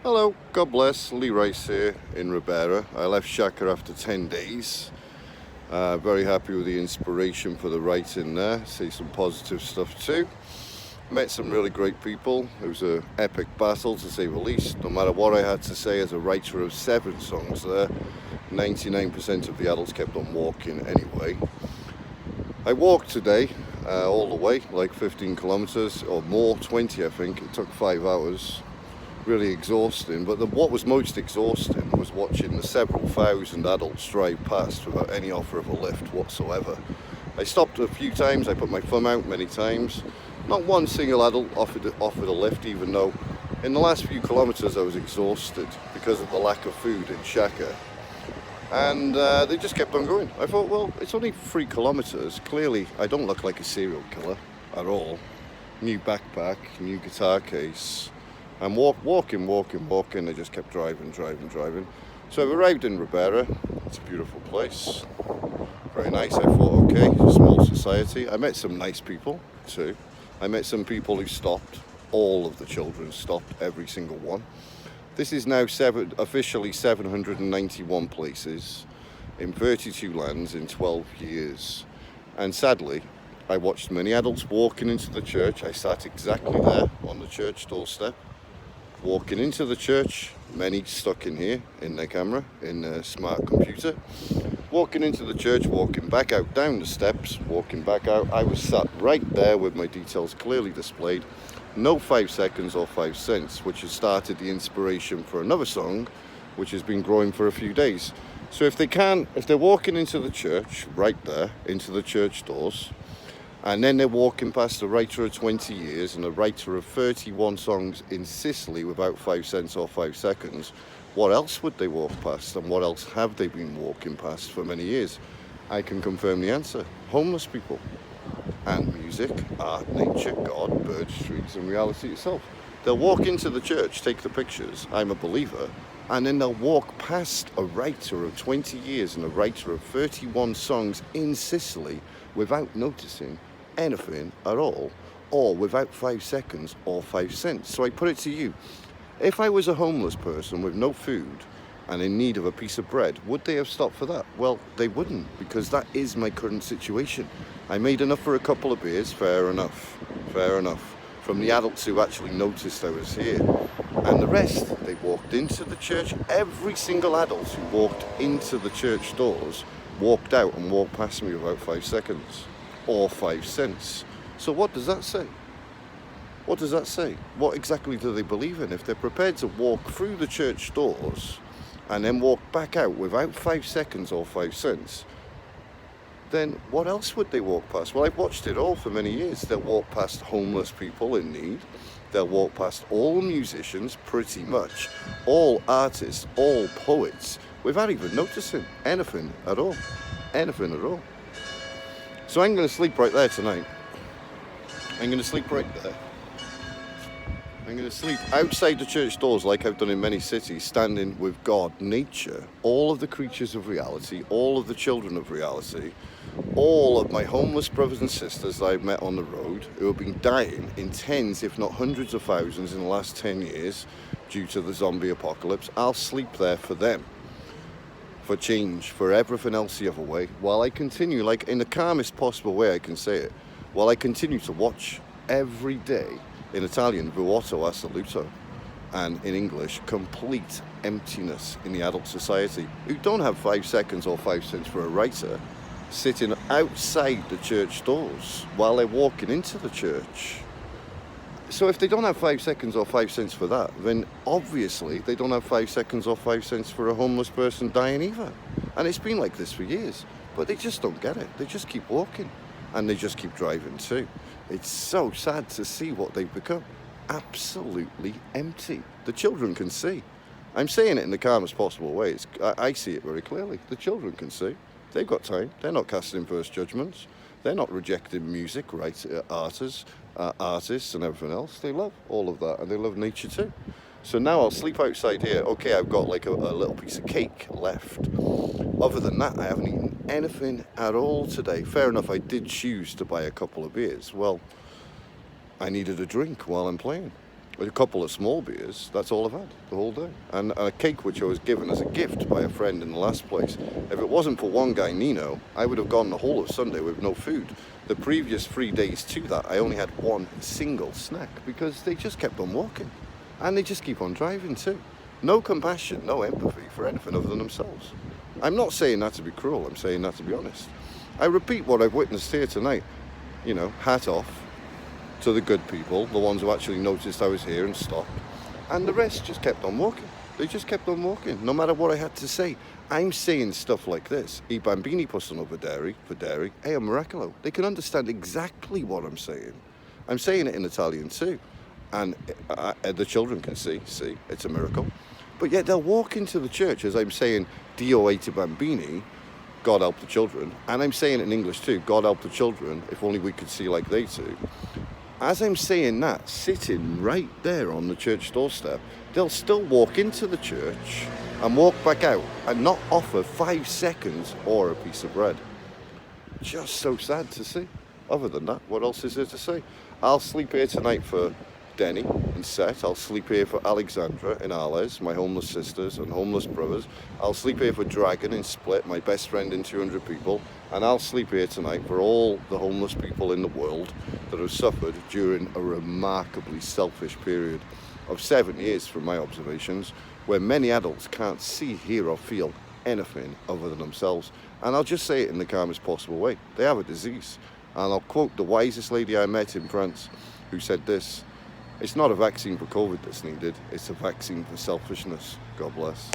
Hello, God bless, Lee Rice here in Ribera. I left Shaka after 10 days. Very happy with the inspiration for the writing there. See some positive stuff too. Met some really great people. It was an epic battle to say the least. No matter what I had to say as a writer of 7 songs there, 99% of the adults kept on walking anyway. I walked today all the way, like 15 kilometers or more, 20 I think. It took 5 hours. Really exhausting, but what was most exhausting was watching the several thousand adults drive past without any offer of a lift whatsoever. I stopped a few times, I put my thumb out many times. Not one single adult offered a lift, even though in the last few kilometers I was exhausted because of the lack of food in Shaka. And they just kept on going. I thought, well, it's only 3 kilometers. Clearly, I don't look like a serial killer at all. New backpack, new guitar case. And walking, they just kept driving. So I've arrived in Ribera. It's a beautiful place. Very nice. I thought, okay, it's a small society. I met some nice people too. I met some people who stopped. All of the children stopped, every single one. This is now officially 791 places in 32 lands in 12 years. And sadly, I watched many adults walking into the church. I sat exactly there on the church doorstep. Walking into the church, many stuck in here, in their camera, in their smart computer. Walking into the church, walking back out, down the steps, walking back out. I was sat right there with my details clearly displayed. No 5 seconds or 5 cents, which has started the inspiration for another song, which has been growing for a few days. So if they're walking into the church, right there, into the church doors, and then they're walking past a writer of 20 years and a writer of 31 songs in Sicily without 5 cents or 5 seconds. What else would they walk past, and what else have they been walking past for many years? I can confirm the answer. Homeless people. And music, art, nature, God, birds, trees, and reality itself. They'll walk into the church, take the pictures, I'm a believer, and then they'll walk past a writer of 20 years and a writer of 31 songs in Sicily without noticing anything at all, or without 5 seconds or 5 cents. So I put it to you, if I was a homeless person with no food and in need of a piece of bread, would they have stopped for that? Well, they wouldn't, because that is my current situation. I made enough for a couple of beers, fair enough, from the adults who actually noticed I was here. And the rest, they walked into the church. Every single adult who walked into the church doors walked out and walked past me without 5 seconds or 5 cents. So what does that say? What does that say? What exactly do they believe in? If they're prepared to walk through the church doors and then walk back out without 5 seconds or 5 cents, then what else would they walk past? Well, I've watched it all for many years. They'll walk past homeless people in need. They'll walk past all musicians, pretty much, all artists, all poets, without even noticing anything at all. Anything at all. So I'm going to sleep right there tonight. I'm going to sleep right there. I'm going to sleep outside the church doors like I've done in many cities, standing with God, nature, all of the creatures of reality, all of the children of reality, all of my homeless brothers and sisters that I've met on the road who have been dying in tens, if not hundreds of thousands in the last 10 years due to the zombie apocalypse. I'll sleep there for them. For change, for everything else the other way, while I continue, like in the calmest possible way I can say it, while I continue to watch every day, in Italian, Vuoto Assoluto, and in English, complete emptiness in the adult society, who don't have 5 seconds or 5 cents for a writer, sitting outside the church doors while they're walking into the church. So if they don't have 5 seconds or 5 cents for that, then obviously they don't have 5 seconds or 5 cents for a homeless person dying either. And it's been like this for years, but they just don't get it. They just keep walking, and they just keep driving too. It's so sad to see what they've become. Absolutely empty. The children can see. I'm saying it in the calmest possible way. I see it very clearly. The children can see. They've got time. They're not casting first judgments. They're not rejecting music, artists and everything else. They love all of that, and they love nature too. So now I'll sleep outside here. Okay, I've got like a little piece of cake left. Other than that, I haven't eaten anything at all today. Fair enough, I did choose to buy a couple of beers. Well, I needed a drink while I'm playing. with a couple of small beers. That's all I've had the whole day. And a cake which I was given as a gift by a friend in the last place. If it wasn't for one guy, Nino, I would have gone the whole of Sunday with no food. The previous 3 days to that, I only had one single snack because they just kept on walking. And they just keep on driving too. No compassion, no empathy for anything other than themselves. I'm not saying that to be cruel, I'm saying that to be honest. I repeat what I've witnessed here tonight. You know, hat off to the good people, the ones who actually noticed I was here and stopped. And the rest just kept on walking. They just kept on walking, no matter what I had to say. I'm saying stuff like this. I bambini possono vedere è un miracolo. They can understand exactly what I'm saying. I'm saying it in Italian too. And the children can see, it's a miracle. But yet they'll walk into the church as I'm saying, Dio aiuti bambini, God help the children. And I'm saying it in English too, God help the children, if only we could see like they do. As I'm saying that, sitting right there on the church doorstep, they'll still walk into the church and walk back out and not offer 5 seconds or a piece of bread. Just so sad to see. Other than that, what else is there to say? I'll sleep here tonight for Denny and Seth. I'll sleep here for Alexandra and Arles, my homeless sisters and homeless brothers. I'll sleep here for Dragon and Split, my best friend in 200 people. And I'll sleep here tonight for all the homeless people in the world that have suffered during a remarkably selfish period of 7 years, from my observations, where many adults can't see, hear or feel anything other than themselves. And I'll just say it in the calmest possible way. They have a disease. And I'll quote the wisest lady I met in France who said this: "It's not a vaccine for COVID that's needed, it's a vaccine for selfishness." God bless.